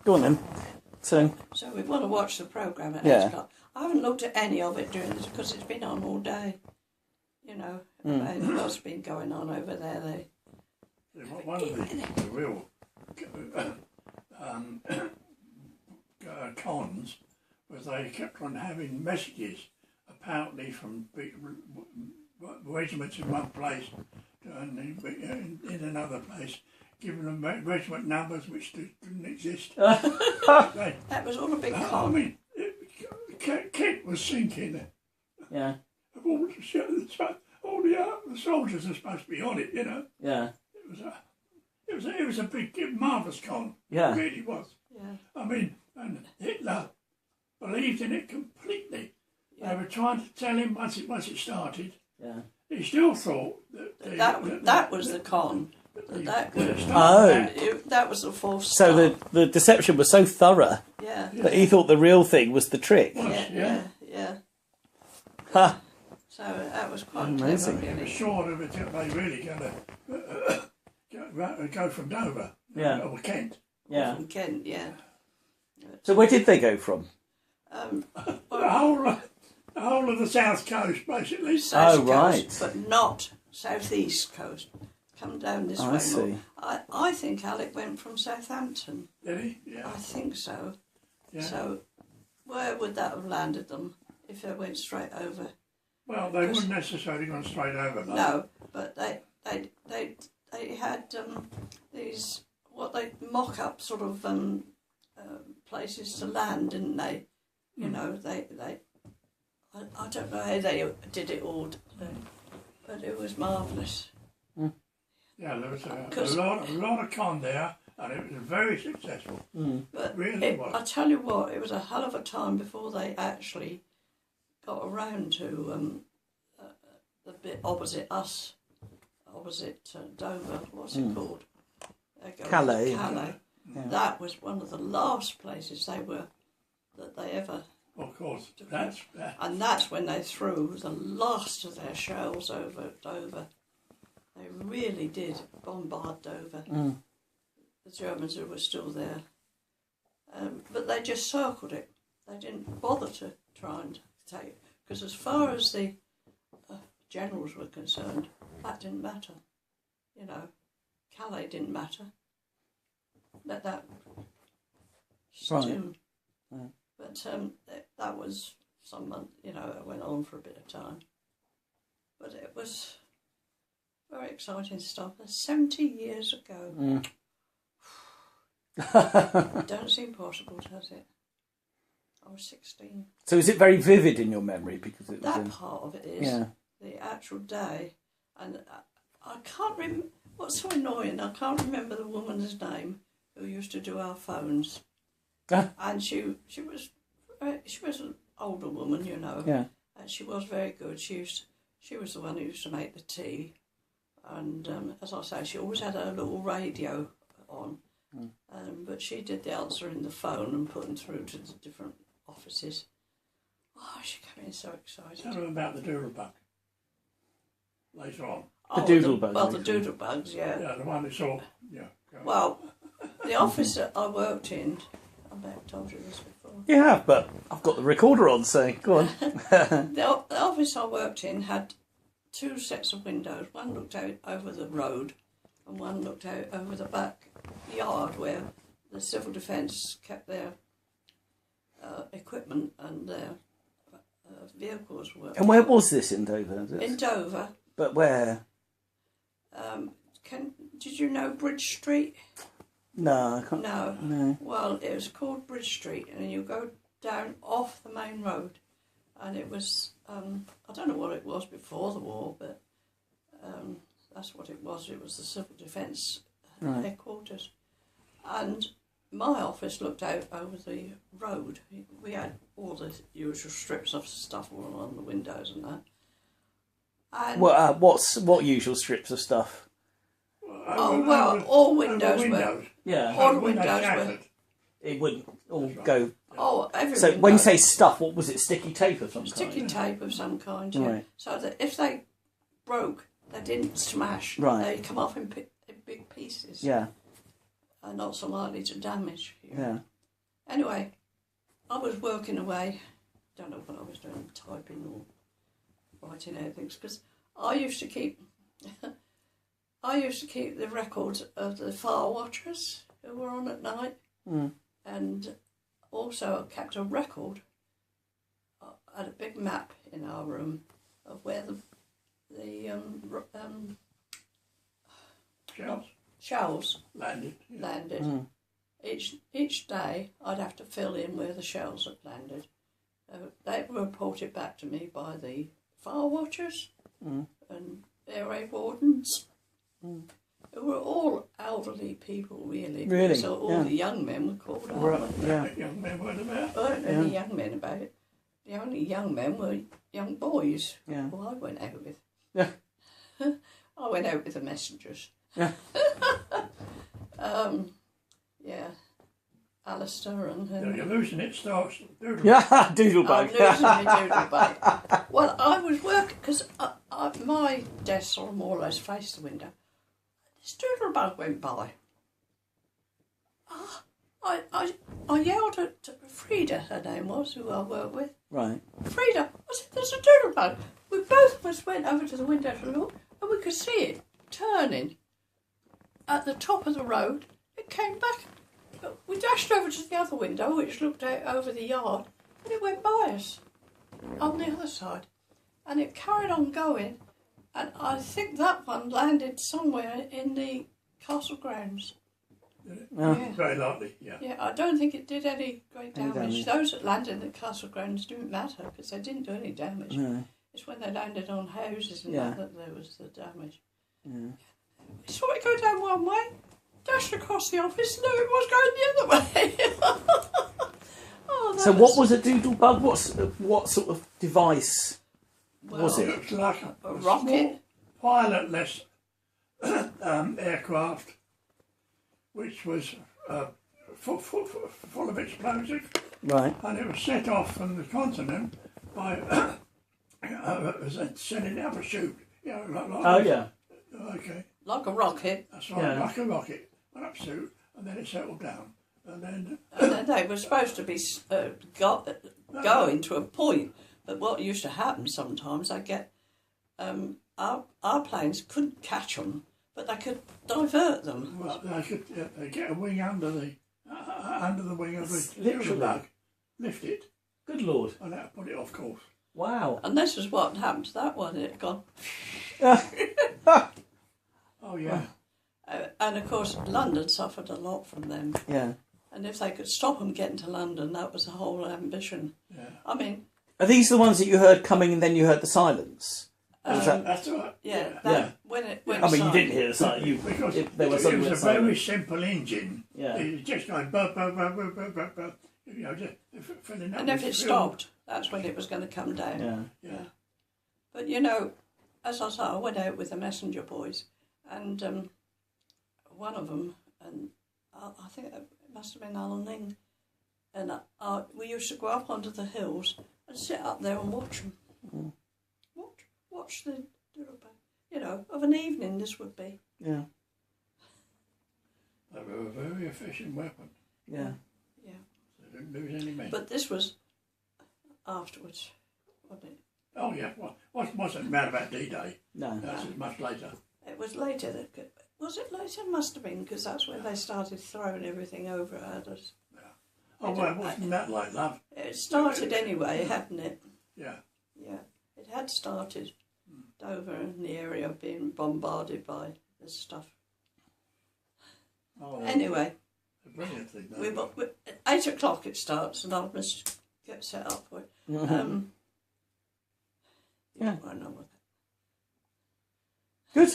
Go on then. So we want to watch the programme at 8 o'clock. I haven't looked at any of it during this because it's been on all day. You know, what's been going on over there. One of the real cons was they kept on having messages, apparently from regiments in one place and in another place, giving them regiment numbers which didn't exist. That was all a big con. I mean, Kent was sinking. yeah, All the soldiers are supposed to be on it, you know. yeah, It was a big, marvellous con. Yeah. It really was. Yeah. I mean, and Hitler believed in it completely. Yeah. They were trying to tell him once it started. yeah. He still thought That was the con. That was the false So start. the deception was so thorough Yeah. that he thought the real thing was the trick. Yeah. Ha! So that was quite Amazing. clever, He was really. sure that they really going to go from Dover. Yeah. Or Kent. Yeah. From Kent, yeah. So where did they go from? The whole of the south coast, basically. South Oh, coast, right. but not southeast coast. Come down this way I see. more. I think Alec went from Southampton. Did he? Yeah. I think so. Yeah. So where would that have landed them if they went straight over? Well, they wouldn't necessarily gone straight over. Though. No, but they had these what they mock up sort of places to land, didn't they? You know, I don't know how they did it all, but it was marvellous. Yeah, there was a lot of con there, and it was very successful. But Really was. I tell you what, it was a hell of a time before they actually got around to the bit opposite us, opposite Dover. What's it called? Calais. Calais. Yeah. That was one of the last places they ever. Of course, that's And that's when they threw the last of their shells over Dover. They really did bombard Dover. The Germans who were still there. But they just circled it. They didn't bother to try and take it. Because as far as the generals were concerned, that didn't matter. You know, Calais didn't matter. Let that stew. Right. But that was some month, you know, it went on for a bit of time. But it was very exciting stuff. 70 years ago. It don't seem possible, does it? I was 16. So is it very vivid in your memory because it was That part of it is. Yeah. The actual day. And I can't remember. What's so annoying, I can't remember the woman's name who used to do our phones. And she was an older woman, you know. Yeah. And she was very good. She was the one who used to make the tea. And as I say, she always had her little radio on. But she did the answering the phone and putting through to the different offices. Oh, she came in so excited. Tell them about the doodlebug later on. The doodlebug. Well, the doodlebugs, yeah. Yeah, the one who saw. Yeah. Well, the office that I worked in, I may have told you this before. You have, but I've got the recorder on, so go on. The office I worked in had two sets of windows. One looked out over the road and one looked out over the back yard where the civil defence kept their equipment and their vehicles were. And where was this in Dover? In Dover. But where? Did you know Bridge Street? No, I can't. No. Well, it was called Bridge Street, and you go down off the main road, and it was, I don't know what it was before the war, but that's what it was. It was the Civil Defence headquarters. And my office looked out over the road. We had all the usual strips of stuff all on the windows and that. And what usual strips of stuff? All windows were. Yeah. All windows were. shattered. It wouldn't all go. Oh, every So window. when you say stuff, what was it? Sticky tape of some Sticky kind? tape of some kind, yeah. Right. So that if they broke, they didn't smash. Right. They'd come off in big pieces. Yeah. And not so likely to damage you. Yeah. Anyway, I was working away. Don't know what I was doing, typing or writing out things, because I used to keep the records of the fire watchers who were on at night, and also I kept a record. I had a big map in our room of where the shells landed. landed. Each day I'd have to fill in where the shells had landed. They were reported back to me by the fire watchers and air wardens, who were all elderly people, really. Really? So all the young men were called out. Yeah. Young men weren't about. Weren't any young men about it. The only young men were young boys Yeah. who I went out with. Yeah. I went out with the messengers. Yeah. Yeah. Alistair and You're losing it, starts. Yeah, I'm Doodlebug. losing my doodlebug. Well, I was working because my desk sort of more or less faced the window. This doodlebug went by. I yelled at Frida, her name was, who I worked with. Right. Frida, I said, there's a doodlebug. We both of us went over to the window to look, and we could see it turning at the top of the road. It came back. We dashed over to the other window, which looked out over the yard, and it went by us on the other side. And it carried on going, and I think that one landed somewhere in the castle grounds. Yeah. Very likely, yeah. Yeah, I don't think it did any great Any damage. damage. Those that landed in the castle grounds didn't matter because they didn't do any damage. No. It's when they landed on houses and Yeah. that there was the damage. Yeah. We saw it go down one way, dashed across the office, no, it was going the other way. Oh, that So what was a Doodlebug? What sort of device was It it? looks like A rocket? small pilotless aircraft, which was full of explosive, Right. and it was set off from the continent by sending out a chute. You know, like Oh yeah. Okay, Like a rocket. that's right, Yeah. like a rocket. Went up chute, and then it settled down, and then And then they were supposed to be going to a point, but what used to happen sometimes, I get our planes couldn't catch them, but they could divert them. well, they could they get a wing under the wing of the Literally. bug, lift it, Good Lord. and that put it off course. Wow. And this is what happened to that one. It had gone. Oh yeah. And of course, London suffered a lot from them. Yeah. And if they could stop them getting to London, that was the whole ambition. Yeah. I mean, Are these the ones that you heard coming and then you heard the silence? Was that- That's right. yeah, Yeah. when it went I mean, you silent- didn't hear the silence. You, Because there was it was a very silent. simple engine. Yeah. It was just going buzz, buzz, buzz, buzz, buzz, buzz, buzz, you know, just filling up And if with it fuel. stopped, that's when it was going to come down. Yeah. Yeah. But you know, as I said, I went out with the messenger boys, and one of them, and I think it must have been Alan Ling, and we used to go up onto the hills and sit up there and watch them. Watch the, you know, of an evening this would be. Yeah. They were a very efficient weapon. Yeah. Yeah. They didn't lose any men. But this was afterwards, wasn't it? Oh yeah, well, wasn't mad about D-Day. No. That's much later. It was later that. Was it later? Must have been, because that's when they started throwing everything over at us. Oh well, it wasn't that late, love. It started anyway, hadn't it? Yeah. Yeah, it had started. Dover and the area being bombarded by this stuff. Oh, Anyway, a brilliant thing. That we at 8 o'clock it starts, and I must get set up for it. Yeah. I know what Good.